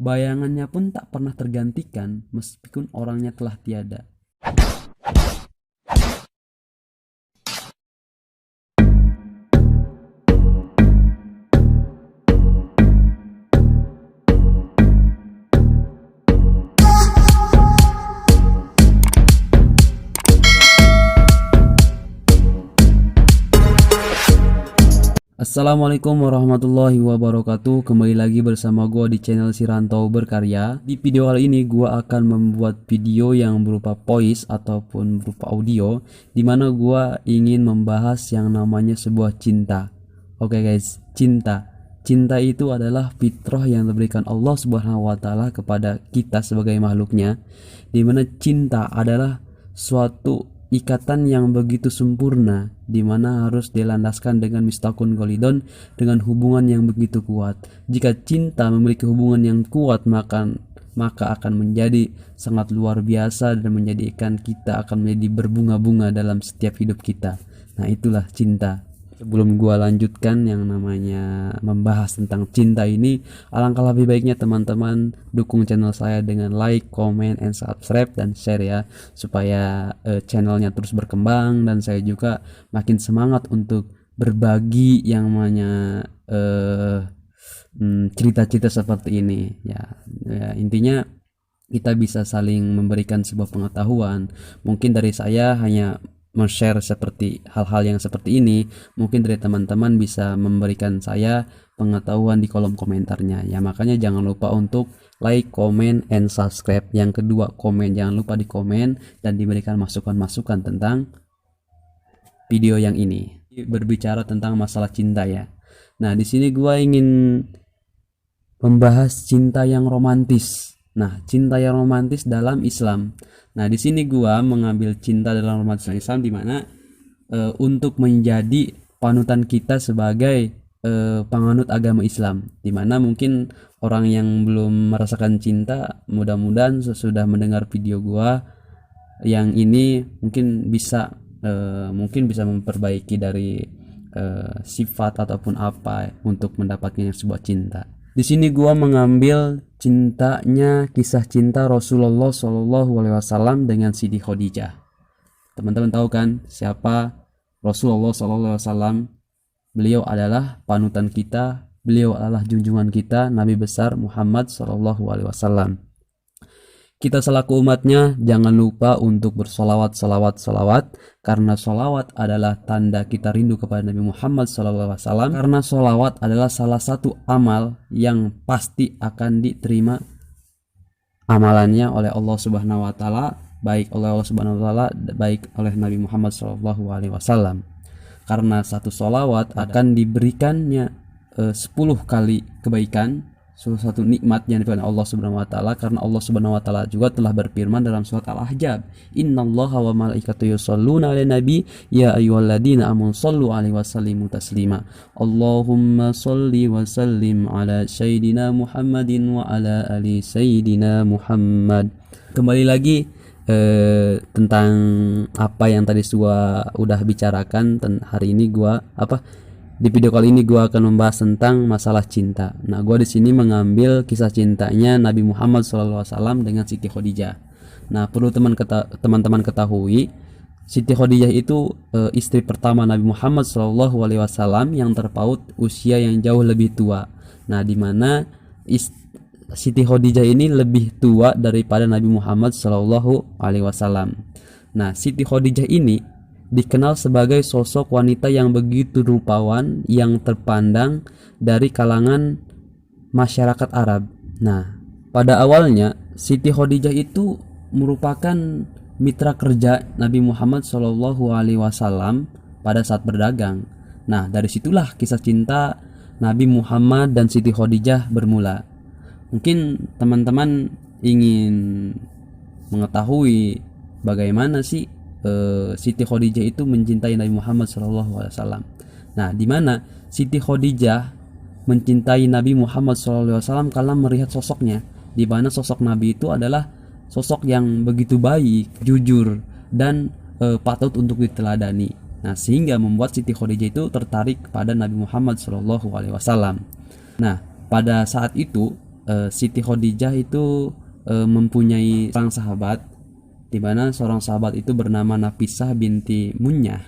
Bayangannya pun tak pernah tergantikan meskipun orangnya telah tiada. Assalamualaikum warahmatullahi wabarakatuh. Kembali lagi bersama gua di channel Sirantau Berkarya. Di video kali ini gua akan membuat video yang berupa voice ataupun berupa audio, dimana gua ingin membahas yang namanya sebuah cinta. Oke guys, cinta. Cinta itu adalah fitrah yang diberikan Allah Subhanahu wa taala kepada kita sebagai makhluknya, dimana cinta adalah suatu ikatan yang begitu sempurna, di mana harus dilandaskan dengan mistakun golidon, dengan hubungan yang begitu kuat. Jika cinta memiliki hubungan yang kuat, maka akan menjadi sangat luar biasa dan menjadikan kita akan menjadi berbunga-bunga dalam setiap hidup kita. Nah, itulah cinta. Sebelum gua lanjutkan yang namanya membahas tentang cinta ini, alangkah lebih baiknya teman-teman dukung channel saya dengan like, comment, and subscribe dan share ya, supaya channelnya terus berkembang dan saya juga makin semangat untuk berbagi yang namanya cerita-cerita seperti ini ya. Intinya kita bisa saling memberikan sebuah pengetahuan. Mungkin dari saya hanya share seperti hal-hal yang seperti ini, mungkin dari teman-teman bisa memberikan saya pengetahuan di kolom komentarnya ya. Makanya jangan lupa untuk like, comment, and subscribe. Yang kedua, komen, jangan lupa di komen dan diberikan masukan-masukan tentang video yang ini. Berbicara tentang masalah cinta ya. Nah, di sini gua ingin membahas cinta yang romantis. Nah, cinta yang romantis dalam Islam. Nah, di sini gua mengambil cinta dalam romantis Islam, di mana untuk menjadi panutan kita sebagai penganut agama Islam. Di mana mungkin orang yang belum merasakan cinta, mudah-mudahan sesudah mendengar video gua yang ini mungkin bisa memperbaiki dari sifat ataupun apa untuk mendapatkan sebuah cinta. Di sini gua mengambil kisah cinta Rasulullah SAW dengan Siti Khadijah. Teman-teman tahu kan siapa Rasulullah SAW? Beliau adalah panutan kita, beliau adalah junjungan kita, Nabi besar Muhammad SAW. Kita selaku umatnya jangan lupa untuk bersolawat, karena solawat adalah tanda kita rindu kepada Nabi Muhammad SAW. Karena solawat adalah salah satu amal yang pasti akan diterima amalannya oleh Allah Subhanahu Wa Taala, baik oleh Allah Subhanahu Wa Taala, baik oleh Nabi Muhammad SAW. Karena satu solawat akan diberikannya 10 kali kebaikan, salah satu nikmat yang diberikan Allah Subhanahu wa taala, karena Allah Subhanahu wa taala juga telah berfirman dalam surat Al-Ahzab, "Innallaha wa malaikatahu yusholluna 'alan nabi ya ayyuhalladzina amanu shallu 'alaihi wa sallimu taslima." Allahumma shalli wa sallim ala sayyidina Muhammadin wa ala ali sayyidina Muhammad. Kembali lagi tentang apa yang tadi gua udah bicarakan. Hari ini di video kali ini gue akan membahas tentang masalah cinta. Nah, gue di sini mengambil kisah cintanya Nabi Muhammad SAW dengan Siti Khadijah. Nah, perlu teman-teman ketahui, Siti Khadijah itu istri pertama Nabi Muhammad SAW yang terpaut usia yang jauh lebih tua. Nah, di mana Siti Khadijah ini lebih tua daripada Nabi Muhammad SAW. Nah, Siti Khadijah ini dikenal sebagai sosok wanita yang begitu rupawan, yang terpandang dari kalangan masyarakat Arab. Nah, pada awalnya Siti Khadijah itu merupakan mitra kerja Nabi Muhammad SAW pada saat berdagang. Nah, dari situlah kisah cinta Nabi Muhammad dan Siti Khadijah bermula. Mungkin teman-teman ingin mengetahui bagaimana sih Siti Khadijah itu mencintai Nabi Muhammad SAW. Nah, di mana Siti Khadijah mencintai Nabi Muhammad SAW karena melihat sosoknya, di mana sosok Nabi itu adalah sosok yang begitu baik, jujur, dan patut untuk diteladani. Nah, sehingga membuat Siti Khadijah itu tertarik kepada Nabi Muhammad SAW. Nah, pada saat itu Siti Khadijah itu mempunyai seorang sahabat, di mana seorang sahabat itu bernama Nafisah binti Munyah.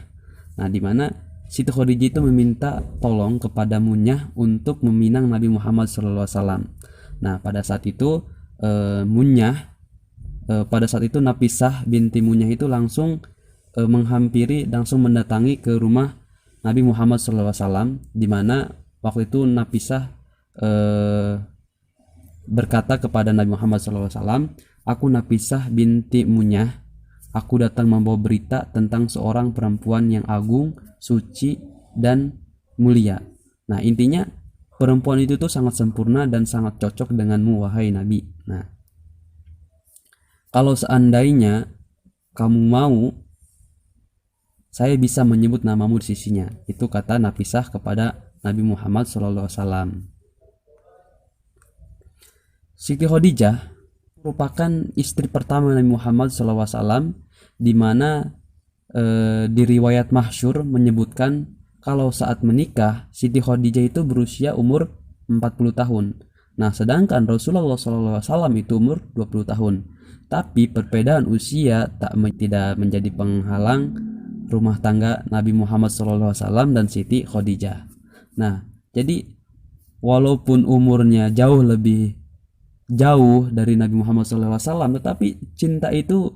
Nah, di mana Siti Khadijah itu meminta tolong kepada Munyah untuk meminang Nabi Muhammad SAW. Nah, pada saat itu pada saat itu Nafisah binti Munyah itu langsung menghampiri, langsung mendatangi ke rumah Nabi Muhammad SAW, di mana waktu itu Nafisah berkata kepada Nabi Muhammad SAW, "Aku Nafisah binti Munyah, aku datang membawa berita tentang seorang perempuan yang agung, suci, dan mulia." Nah, intinya perempuan itu tuh sangat sempurna dan sangat cocok denganmu, wahai Nabi. Nah, kalau seandainya kamu mau, saya bisa menyebut namamu di sisinya. Itu kata Nafisah kepada Nabi Muhammad SAW. Siti Khadijah merupakan istri pertama Nabi Muhammad SAW, di mana di riwayat Mahsyur menyebutkan kalau saat menikah Siti Khadijah itu berusia umur 40 tahun. Nah, sedangkan Rasulullah SAW itu umur 20 tahun. Tapi perbedaan usia tidak menjadi penghalang rumah tangga Nabi Muhammad SAW dan Siti Khadijah. Nah, jadi walaupun umurnya jauh dari Nabi Muhammad SAW, tetapi cinta itu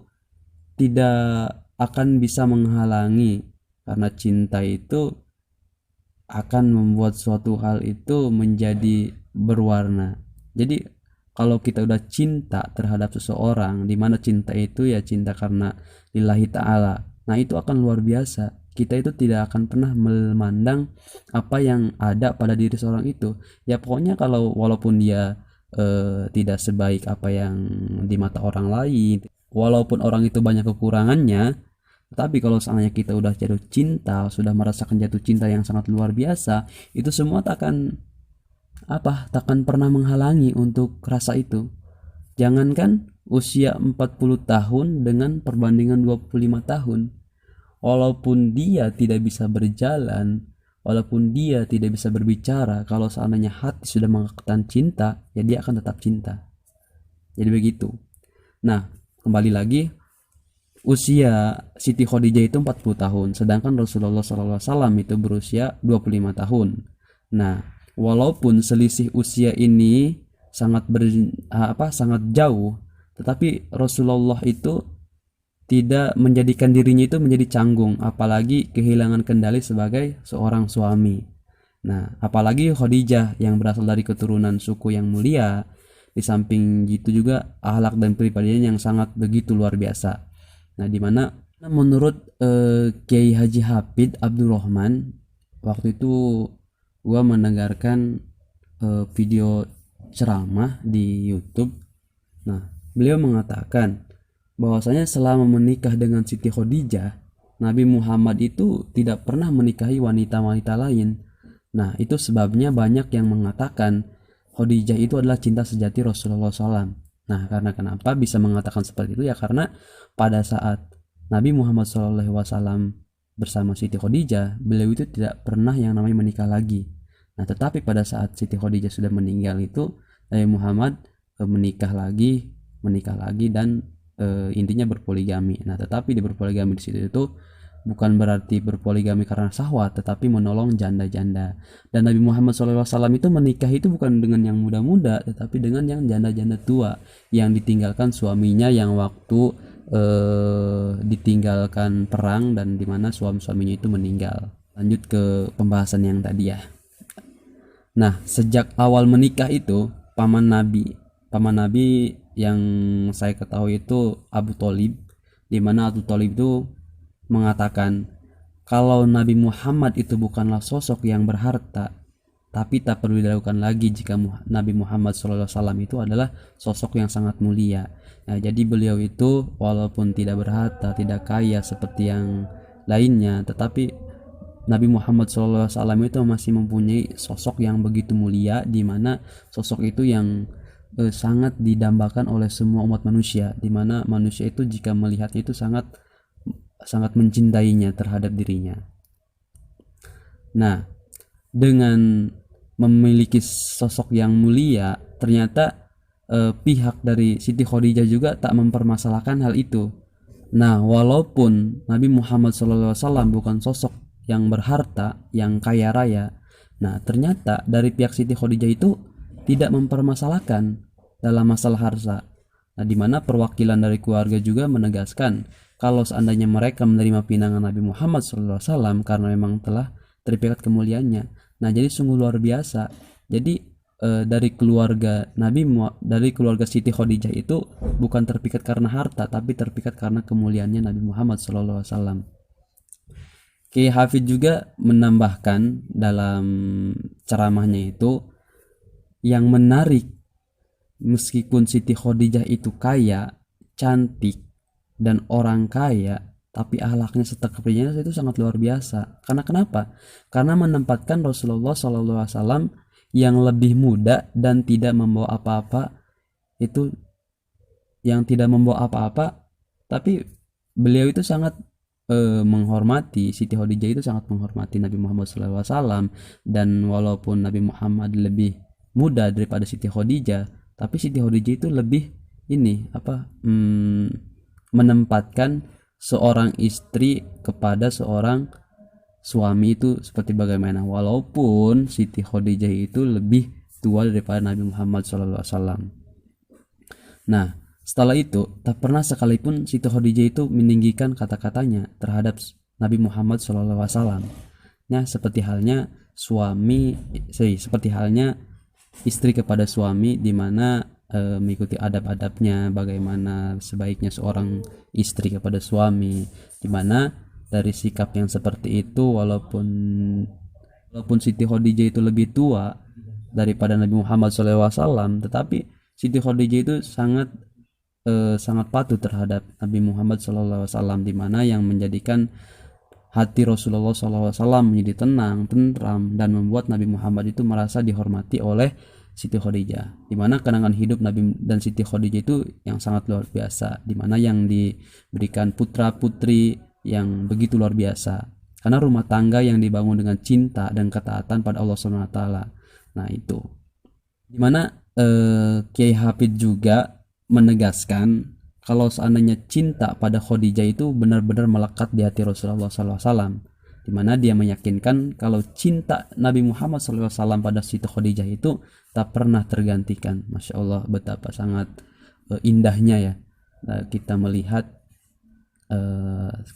tidak akan bisa menghalangi, karena cinta itu akan membuat suatu hal itu menjadi berwarna. Jadi kalau kita udah cinta terhadap seseorang, di mana cinta itu ya cinta karena lillahi ta'ala, nah itu akan luar biasa. Kita itu tidak akan pernah memandang apa yang ada pada diri seorang itu. Ya pokoknya kalau walaupun dia tidak sebaik apa yang di mata orang lain, walaupun orang itu banyak kekurangannya, tapi kalau seandainya kita udah jatuh cinta, sudah merasakan jatuh cinta yang sangat luar biasa, itu semua takkan pernah menghalangi untuk rasa itu. Jangankan usia 40 tahun dengan perbandingan 25 tahun, walaupun dia tidak bisa berjalan, walaupun dia tidak bisa berbicara, kalau seandainya hati sudah mengatakan cinta, ya dia akan tetap cinta. Jadi begitu. Nah, kembali lagi, usia Siti Khadijah itu 40 tahun, sedangkan Rasulullah SAW itu berusia 25 tahun. Nah, walaupun selisih usia ini sangat jauh, tetapi Rasulullah itu tidak menjadikan dirinya itu menjadi canggung, apalagi kehilangan kendali sebagai seorang suami. Nah, apalagi Khadijah yang berasal dari keturunan suku yang mulia, di samping gitu juga akhlak dan pribadinya yang sangat begitu luar biasa. Nah, dimana menurut Kiai Haji Hafid Abdurrahman, waktu itu gua mendengarkan video ceramah di YouTube. Nah, beliau mengatakan bahwasanya selama menikah dengan Siti Khadijah, Nabi Muhammad itu tidak pernah menikahi wanita-wanita lain. Nah, itu sebabnya banyak yang mengatakan Khadijah itu adalah cinta sejati Rasulullah SAW. Nah, karena kenapa bisa mengatakan seperti itu? Ya karena pada saat Nabi Muhammad SAW bersama Siti Khadijah, beliau itu tidak pernah yang namanya menikah lagi. Nah, tetapi pada saat Siti Khadijah sudah meninggal itu, Nabi Muhammad menikah lagi dan intinya berpoligami. Nah, tetapi di berpoligami di situ itu bukan berarti berpoligami karena syahwat, tetapi menolong janda-janda. Dan Nabi Muhammad SAW itu menikah itu bukan dengan yang muda-muda, tetapi dengan yang janda-janda tua yang ditinggalkan suaminya yang waktu ditinggalkan perang dan dimana suaminya itu meninggal. Lanjut ke pembahasan yang tadi ya. Nah, sejak awal menikah itu paman Nabi yang saya ketahui itu Abu Thalib, di mana Abu Thalib itu mengatakan kalau Nabi Muhammad itu bukanlah sosok yang berharta, tapi tak perlu diragukan lagi jika Nabi Muhammad SAW itu adalah sosok yang sangat mulia. Nah, jadi beliau itu walaupun tidak berharta, tidak kaya seperti yang lainnya, tetapi Nabi Muhammad SAW itu masih mempunyai sosok yang begitu mulia, di mana sosok itu yang sangat didambakan oleh semua umat manusia, di mana manusia itu jika melihat itu sangat mencintainya terhadap dirinya. Nah, dengan memiliki sosok yang mulia, ternyata pihak dari Siti Khadijah juga tak mempermasalahkan hal itu. Nah, walaupun Nabi Muhammad SAW bukan sosok yang berharta, yang kaya raya, nah ternyata dari pihak Siti Khadijah itu tidak mempermasalahkan dalam masalah harta. Nah, di mana perwakilan dari keluarga juga menegaskan kalau seandainya mereka menerima pinangan Nabi Muhammad SAW karena memang telah terpikat kemuliaannya. Nah, jadi sungguh luar biasa. Jadi dari keluarga dari keluarga Siti Khadijah itu bukan terpikat karena harta, tapi terpikat karena kemuliaannya Nabi Muhammad SAW. Kiai Hafid juga menambahkan dalam ceramahnya itu, yang menarik, meskipun Siti Khadijah itu kaya, cantik, dan orang kaya, tapi akhlaknya serta kepribadiannya itu sangat luar biasa. Karena kenapa? Karena menempatkan Rasulullah SAW yang lebih muda dan tidak membawa apa-apa, itu yang tidak membawa apa-apa, tapi beliau itu sangat menghormati, Siti Khadijah itu sangat menghormati Nabi Muhammad SAW. Dan walaupun Nabi Muhammad lebih muda daripada Siti Khadijah, tapi Siti Khadijah itu lebih menempatkan seorang istri kepada seorang suami itu seperti bagaimana, walaupun Siti Khadijah itu lebih tua daripada Nabi Muhammad SAW. Nah, setelah itu tak pernah sekalipun Siti Khadijah itu meninggikan kata-katanya terhadap Nabi Muhammad SAW. Nah, seperti halnya istri kepada suami, di mana mengikuti adab-adabnya, bagaimana sebaiknya seorang istri kepada suami, di mana dari sikap yang seperti itu, walaupun Siti Khadijah itu lebih tua daripada Nabi Muhammad SAW, tetapi Siti Khadijah itu sangat patuh terhadap Nabi Muhammad SAW, di mana yang menjadikan hati Rasulullah SAW menjadi tenang, tentram, dan membuat Nabi Muhammad itu merasa dihormati oleh Siti Khadijah, di mana kenangan hidup Nabi dan Siti Khadijah itu yang sangat luar biasa, di mana yang diberikan putra putri yang begitu luar biasa, karena rumah tangga yang dibangun dengan cinta dan ketaatan pada Allah SWT. Nah, itu dimana Kiai Hafid juga menegaskan kalau seandainya cinta pada Khadijah itu benar-benar melekat di hati Rasulullah SAW, di mana dia meyakinkan kalau cinta Nabi Muhammad SAW pada Siti Khadijah itu tak pernah tergantikan. Masya Allah, betapa sangat indahnya ya kita melihat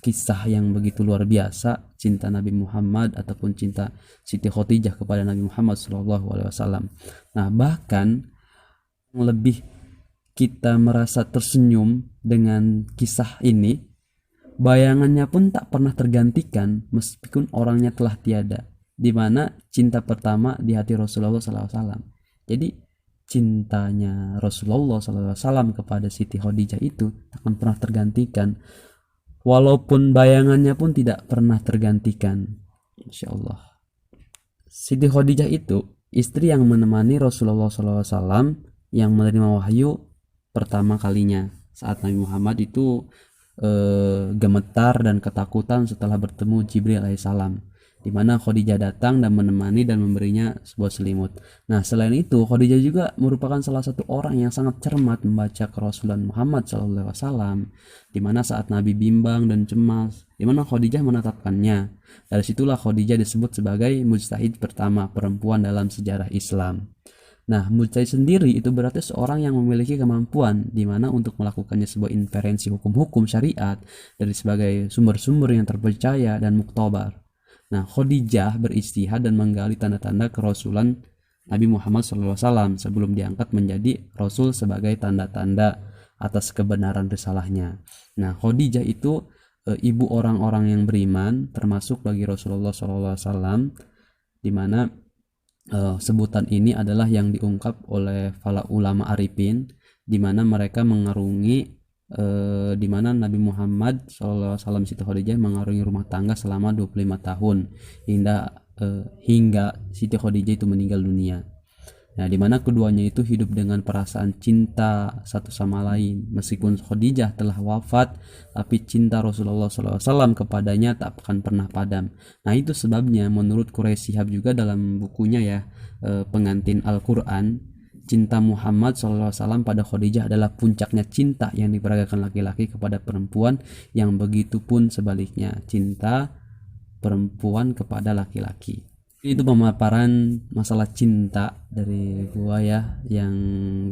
kisah yang begitu luar biasa, cinta Nabi Muhammad ataupun cinta Siti Khadijah kepada Nabi Muhammad SAW. Nah, bahkan lebih kita merasa tersenyum dengan kisah ini, bayangannya pun tak pernah tergantikan meskipun orangnya telah tiada, di mana cinta pertama di hati Rasulullah SAW. Jadi cintanya Rasulullah SAW kepada Siti Khadijah itu tak akan pernah tergantikan, walaupun bayangannya pun tidak pernah tergantikan. Masya Allah. Siti Khadijah itu istri yang menemani Rasulullah SAW yang menerima wahyu pertama kalinya, saat Nabi Muhammad itu gemetar dan ketakutan setelah bertemu Jibril alaihissalam, di mana Khadijah datang dan menemani dan memberinya sebuah selimut. Nah, selain itu Khadijah juga merupakan salah satu orang yang sangat cermat membaca kerasulan Muhammad SAW, di mana saat Nabi bimbang dan cemas, di mana Khadijah menetapkannya. Dari situlah Khadijah disebut sebagai mujtahid pertama perempuan dalam sejarah Islam. Nah, mujtahid sendiri itu berarti seorang yang memiliki kemampuan di mana untuk melakukannya sebuah inferensi hukum-hukum syariat dari sebagai sumber-sumber yang terpercaya dan muktabar. Nah, Khadijah beristihad dan menggali tanda-tanda kerasulan Nabi Muhammad SAW sebelum diangkat menjadi Rasul sebagai tanda-tanda atas kebenaran risalahnya. Nah, Khadijah itu ibu orang-orang yang beriman, termasuk bagi Rasulullah SAW, di mana sebutan ini adalah yang diungkap oleh para ulama arifin, di mana mereka mengarungi di mana Nabi Muhammad SAW Siti Khadijah mengarungi rumah tangga selama 25 tahun hingga Siti Khadijah itu meninggal dunia. Nah, di mana keduanya itu hidup dengan perasaan cinta satu sama lain. Meskipun Khadijah telah wafat, tapi cinta Rasulullah SAW kepadanya tak akan pernah padam. Nah, itu sebabnya menurut Quraisy Shihab juga dalam bukunya ya, Pengantin Al-Quran, cinta Muhammad SAW pada Khadijah adalah puncaknya cinta yang diperagakan laki-laki kepada perempuan, yang begitu pun sebaliknya, cinta perempuan kepada laki-laki. Itu pemaparan masalah cinta dari gua ya, yang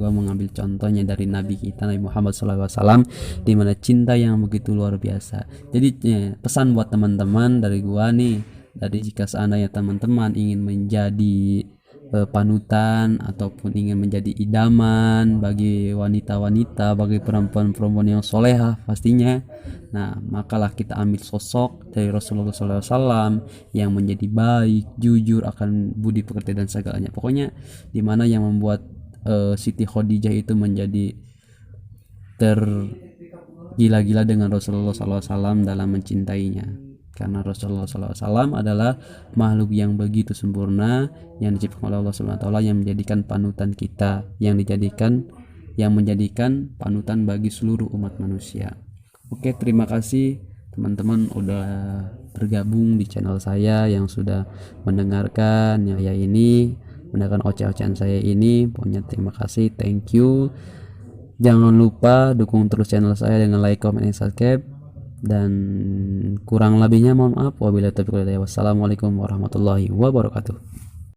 gua mengambil contohnya dari Nabi kita Nabi Muhammad SAW, di mana cinta yang begitu luar biasa. Jadi pesan buat teman-teman dari gua nih, dari jika seandainya teman-teman ingin menjadi panutan ataupun ingin menjadi idaman bagi wanita-wanita, bagi perempuan-perempuan yang solehah pastinya, nah makalah kita ambil sosok dari Rasulullah SAW yang menjadi baik, jujur, akan budi pekerti dan segalanya. Pokoknya dimana yang membuat Siti Khadijah itu menjadi tergila-gila dengan Rasulullah SAW dalam mencintainya, karena Rasulullah SAW adalah makhluk yang begitu sempurna yang diciptakan oleh Allah Subhanahu wa taala, yang menjadikan panutan kita, yang menjadikan panutan bagi seluruh umat manusia. Oke, terima kasih teman-teman udah bergabung di channel saya, yang sudah mendengarkan ya ini, mendengarkan oceh-ocehan saya ini. Pokoknya terima kasih, thank you. Jangan lupa dukung terus channel saya dengan like, comment, and subscribe. Dan kurang lebihnya mohon maaf. Wabillahi taufiq wal hidayah. Wassalamualaikum warahmatullahi wabarakatuh.